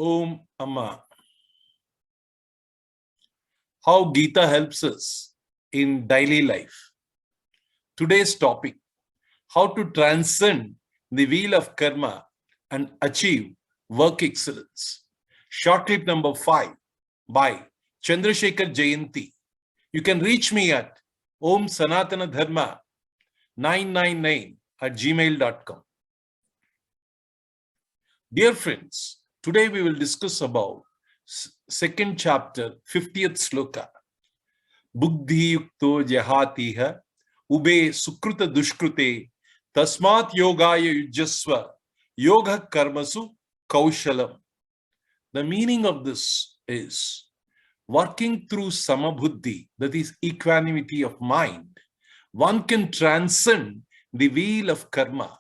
Om Amma. How Gita helps us in daily life. Today's topic, how to transcend the wheel of karma and achieve work excellence. Short clip number 5 by Chandrasekhar Jayanti. You can reach me at Om Sanatana Dharma 999 at gmail.com. Dear friends, today we will discuss about second chapter, 50th sloka. Buddhi yukto jahatiha ube sukruta dushkrute tasmat yogaya yujasva yoga karmasu kaushalam. The meaning of this is working through samabuddhi, that is equanimity of mind, one can transcend the wheel of karma,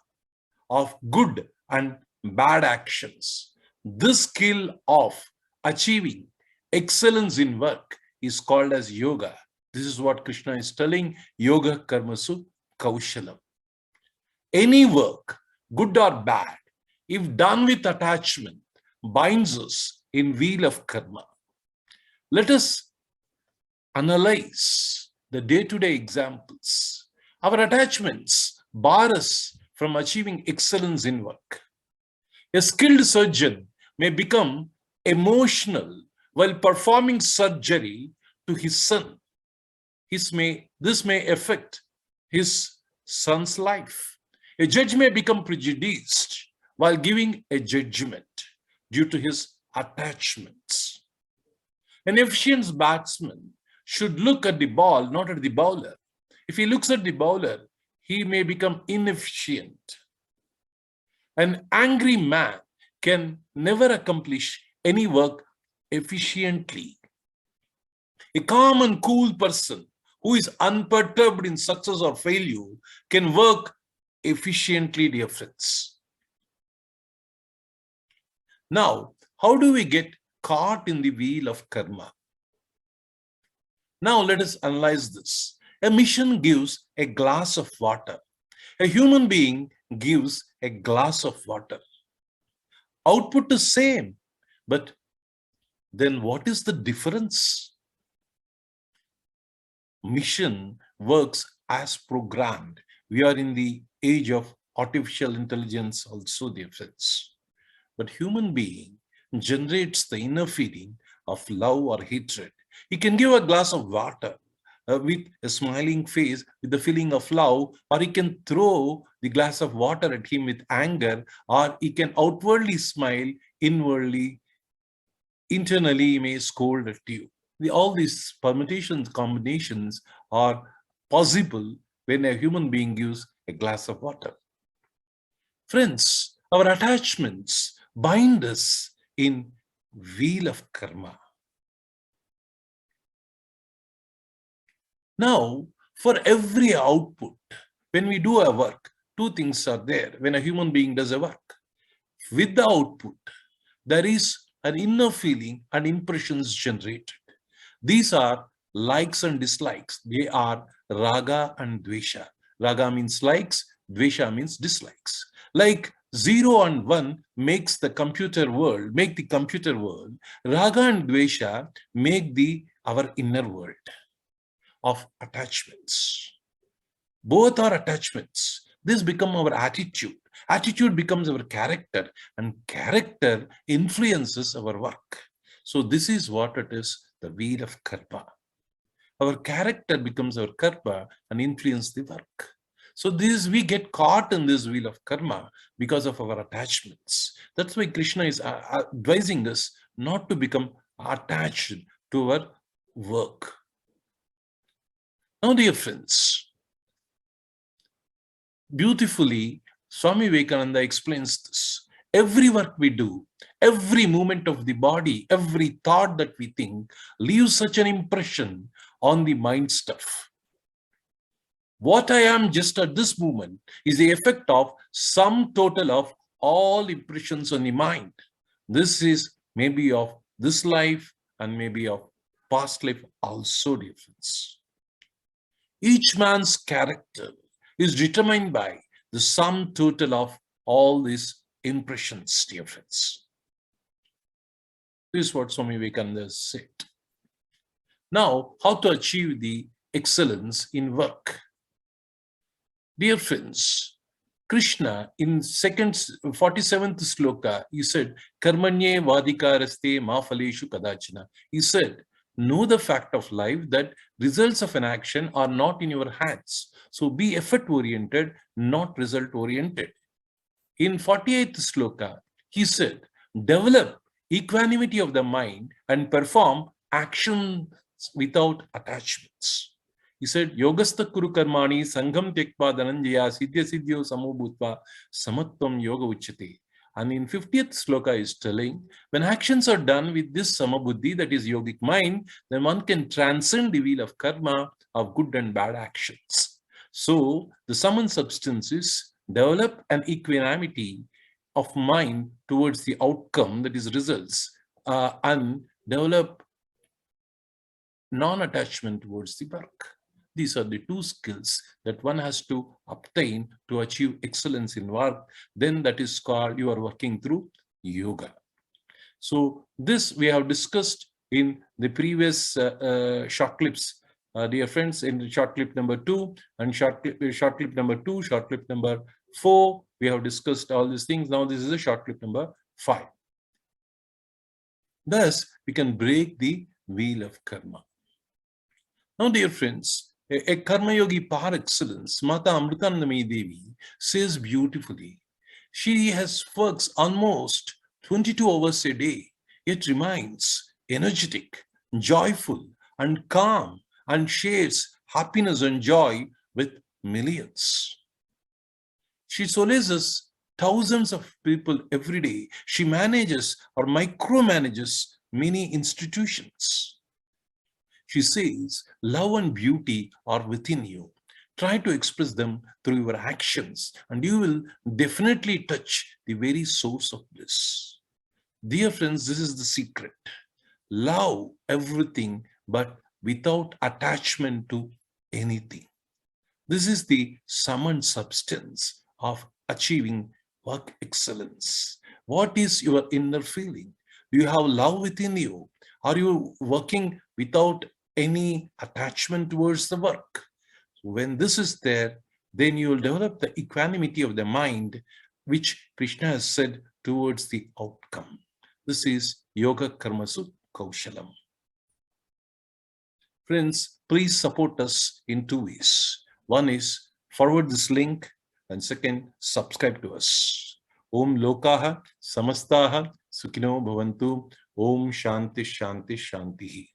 of good and bad actions. This skill of achieving excellence in work is called as yoga. This is what Krishna is telling, yoga karmasu kaushalam. Any work, good or bad, if done with attachment, binds us in wheel of karma. Let us analyze the day-to-day examples. Our attachments bar us from achieving excellence in work. A skilled surgeon may become emotional while performing surgery to his son. This may affect his son's life. A judge may become prejudiced while giving a judgment due to his attachments. An efficient batsman should look at the ball, not at the bowler. If he looks at the bowler, he may become inefficient. An angry man can never accomplish any work efficiently. A calm and cool person who is unperturbed in success or failure can work efficiently, dear friends. Now, how do we get caught in the wheel of karma? Now, let us analyze this. A mission gives a glass of water. A human being gives a glass of water. Output is same, but then what is the difference? Mission works as programmed. We are in the age of artificial intelligence also, dear friends. But human being generates the inner feeling of love or hatred. He can give a glass of water with a smiling face, with the feeling of love, or he can throw the glass of water at him with anger, or he can outwardly smile, inwardly, internally he may scold at you. All these permutations, combinations are possible when a human being gives a glass of water. Friends, our attachments bind us in wheel of karma. Now, for every output, when we do a work, two things are there when a human being does a work. With the output, there is an inner feeling and impressions generated. These are likes and dislikes. They are raga and dvesha. Raga means likes, dvesha means dislikes. Like 0 and 1 makes the computer world, Raga and dvesha make our inner world of attachments. Both are attachments. This becomes our attitude. Attitude becomes our character, and character influences our work. So this is what it is, the wheel of karma. Our character becomes our karma and influence the work. So we get caught in this wheel of karma because of our attachments. That's why Krishna is advising us not to become attached to our work. Now, dear friends, beautifully, Swami Vivekananda explains this. Every work we do, every movement of the body, every thought that we think leaves such an impression on the mind stuff. What I am just at this moment is the effect of sum total of all impressions on the mind. This is maybe of this life and maybe of past life also, dear friends. Each man's character is determined by the sum total of all these impressions, dear friends. This is what Swami Vivekananda said. Now, how to achieve the excellence in work? Dear friends, Krishna in 47th sloka, he said, Karmanye vadikaraste ma phaleshu kadachana. He said, know the fact of life that results of an action are not in your hands. So be effort oriented, not result oriented. In 48th sloka, he said, develop equanimity of the mind and perform actions without attachments. He said, Yogastha kuru karmani sangham tekpa dhananjaya siddhya siddhyo samobhutva samatvam yoga uchyate. And in 50th sloka is telling, when actions are done with this samabuddhi, that is yogic mind, then one can transcend the wheel of karma, of good and bad actions. So the sum and substance is develop an equanimity of mind towards the outcome, that is results, and develop non-attachment towards the work. These are the two skills that one has to obtain to achieve excellence in work. Then that is called you are working through yoga. So this we have discussed in the previous short clips, dear friends, in short clip number 2 and short clip number 2, short clip number 4. We have discussed all these things. Now this is a short clip number 5. Thus, we can break the wheel of karma. Now, dear friends, a karma yogi par excellence, Mata Amritanandamayi Devi, says beautifully, she has works almost 22 hours a day, yet remains energetic, joyful, and calm, and shares happiness and joy with millions. She solaces thousands of people every day. She manages or micromanages many institutions. She says, love and beauty are within you. Try to express them through your actions, and you will definitely touch the very source of bliss. Dear friends, this is the secret. Love everything, but without attachment to anything. This is the sum and substance of achieving work excellence. What is your inner feeling? Do you have love within you? Are you working without any attachment towards the work? When this is there, then you will develop the equanimity of the mind, which Krishna has said towards the outcome. This is Yoga Karmasu Kaushalam. Friends, please support us in 2 ways. One is forward this link, and second, subscribe to us. Om Lokaha Samastaha Sukhino Bhavantu. Om Shanti Shanti Shanti.